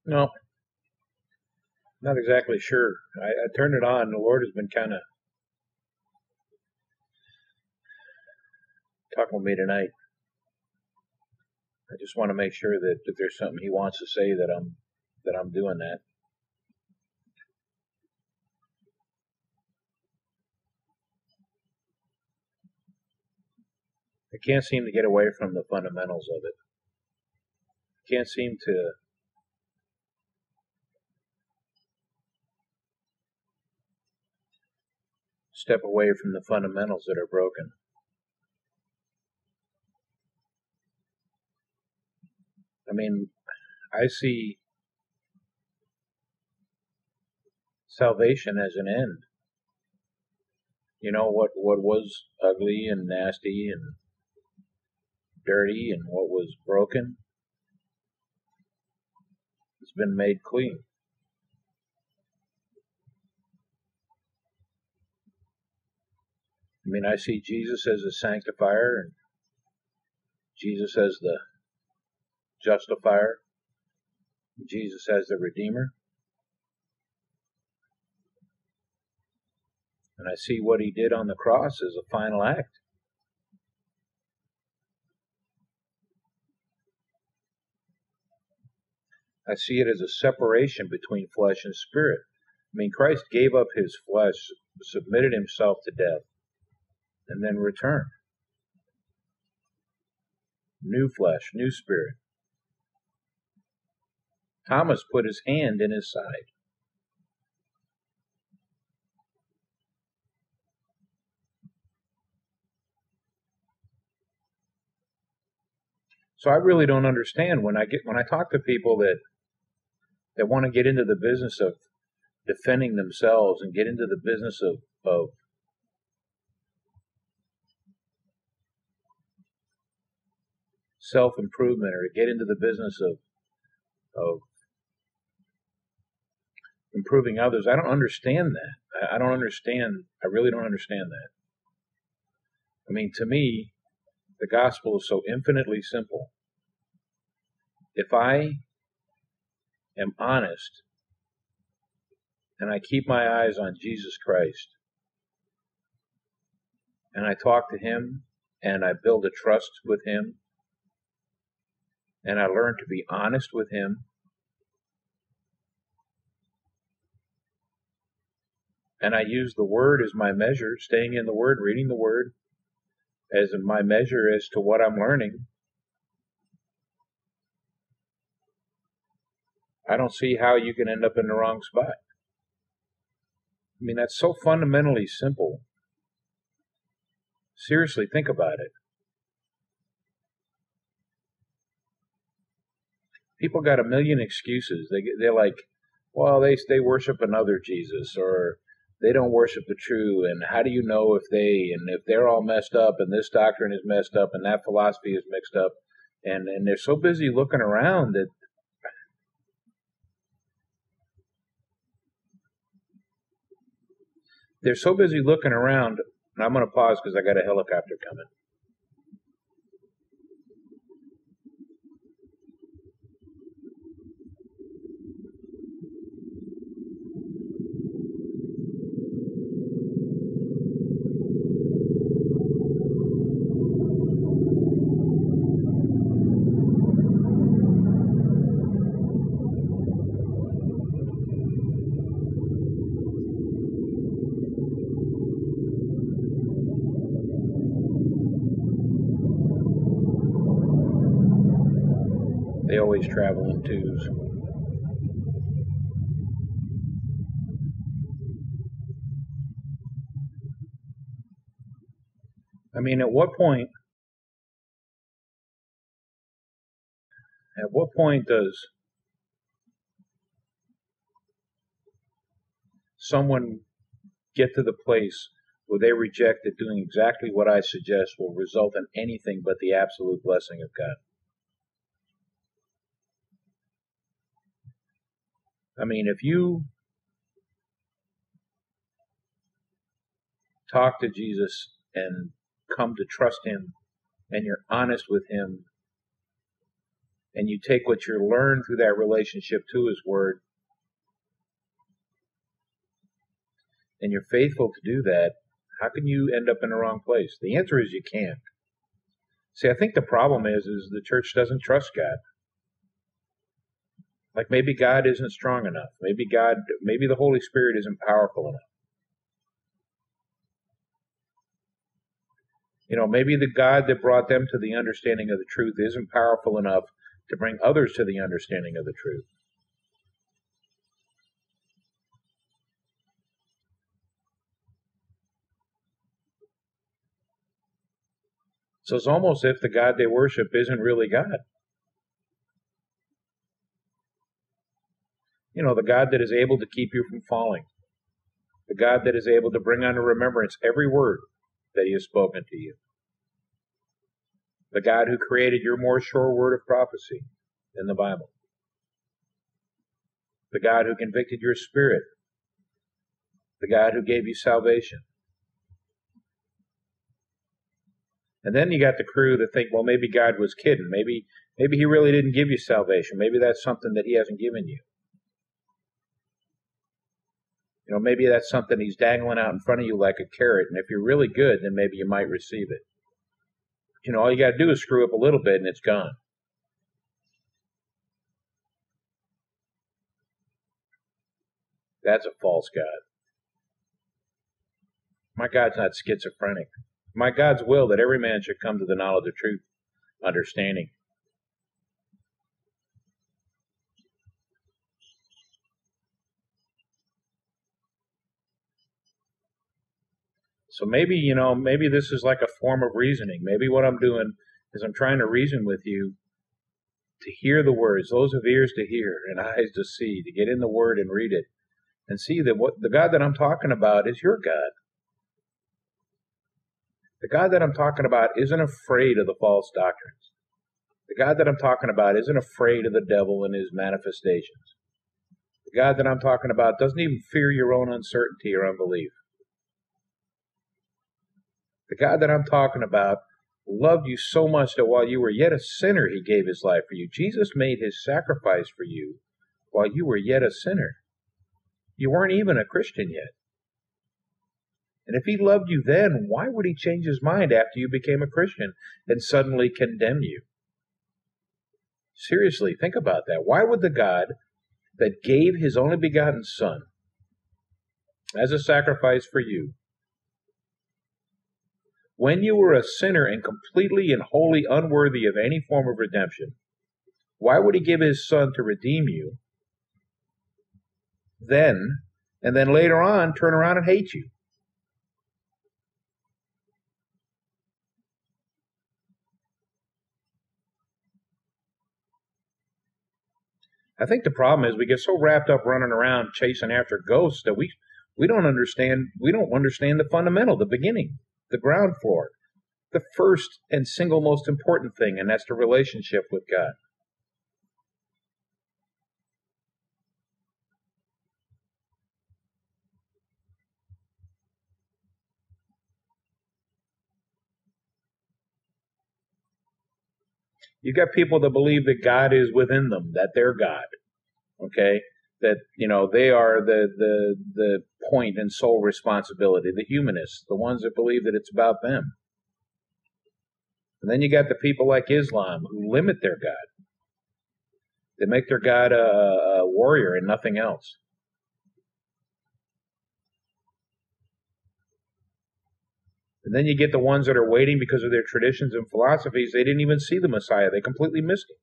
No, not exactly sure. I turned it on. The Lord has been kind of talking with me tonight. I just want to make sure that if there's something He wants to say, that I'm doing that. I can't seem to get away from the fundamentals of it. I can't seem to step away from the fundamentals that are broken. I mean, I see salvation as an end. You know, what was ugly and nasty and dirty and what was broken has been made clean. I mean, I see Jesus as a sanctifier and Jesus as the justifier, Jesus as the redeemer. And I see what He did on the cross as a final act. I see it as a separation between flesh and spirit. I mean, Christ gave up His flesh, submitted Himself to death, and then returned. New flesh, new spirit. Thomas put his hand in His side. So I really don't understand when I talk to people that want to get into the business of defending themselves and get into the business of self-improvement, or to get into the business of improving others. I don't understand that. I don't understand. I really don't understand that. I mean, to me, the gospel is so infinitely simple. If I am honest and I keep my eyes on Jesus Christ and I talk to Him and I build a trust with Him and I learn to be honest with Him, and I use the Word as my measure, staying in the Word, reading the Word as my measure as to what I'm learning, I don't see how you can end up in the wrong spot. I mean, that's so fundamentally simple. Seriously, think about it. People got a million excuses. They're like, well, they worship another Jesus, or they don't worship the true, and how do you know if they're all messed up, and this doctrine is messed up, and that philosophy is mixed up, and they're so busy looking around that they're so busy looking around. And I'm going to pause because I got a helicopter coming. They always travel in twos. I mean, at what point does someone get to the place where they reject that doing exactly what I suggest will result in anything but the absolute blessing of God? I mean, if you talk to Jesus and come to trust Him and you're honest with Him and you take what you learn through that relationship to His Word, and you're faithful to do that, how can you end up in the wrong place? The answer is you can't. See, I think the problem is the church doesn't trust God. Like maybe God isn't strong enough. Maybe the Holy Spirit isn't powerful enough. Maybe the God that brought them to the understanding of the truth isn't powerful enough to bring others to the understanding of the truth. So it's almost as if the God they worship isn't really God. The God that is able to keep you from falling. The God that is able to bring unto remembrance every word that He has spoken to you. The God who created your more sure word of prophecy in the Bible. The God who convicted your spirit. The God who gave you salvation. And then you got the crew that think, well, maybe God was kidding. Maybe He really didn't give you salvation. Maybe that's something that He hasn't given you. Maybe that's something He's dangling out in front of you like a carrot, and if you're really good, then maybe you might receive it. All you got to do is screw up a little bit and it's gone. That's a false God. My God's not schizophrenic. My God's will that every man should come to the knowledge of truth, understanding. So maybe this is like a form of reasoning. Maybe what I'm doing is I'm trying to reason with you to hear the words, those of ears to hear and eyes to see, to get in the Word and read it and see that what the God that I'm talking about is your God. The God that I'm talking about isn't afraid of the false doctrines. The God that I'm talking about isn't afraid of the devil and his manifestations. The God that I'm talking about doesn't even fear your own uncertainty or unbelief. The God that I'm talking about loved you so much that while you were yet a sinner, He gave His life for you. Jesus made His sacrifice for you while you were yet a sinner. You weren't even a Christian yet. And if He loved you then, why would He change His mind after you became a Christian and suddenly condemn you? Seriously, think about that. Why would the God that gave His only begotten Son as a sacrifice for you, when you were a sinner and completely and wholly unworthy of any form of redemption, why would He give His Son to redeem you then, and then later on turn around and hate you? I think the problem is we get so wrapped up running around chasing after ghosts that we don't understand the fundamental, the beginning, the ground floor, the first and single most important thing, and that's the relationship with God. You got people that believe that God is within them, that they're God. Okay? That, they are the point and sole responsibility, the humanists, the ones that believe that it's about them. And then you got the people like Islam who limit their God. They make their God a warrior and nothing else. And then you get the ones that are waiting because of their traditions and philosophies. They didn't even see the Messiah. They completely missed him.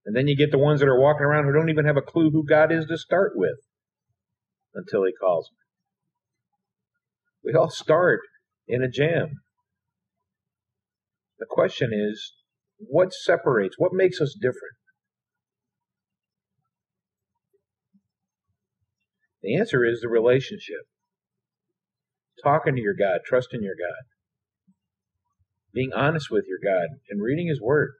And then you get the ones that are walking around who don't even have a clue who God is to start with until He calls them. We all start in a jam. The question is, what separates, what makes us different? The answer is the relationship. Talking to your God, trusting your God, being honest with your God, and reading His Word.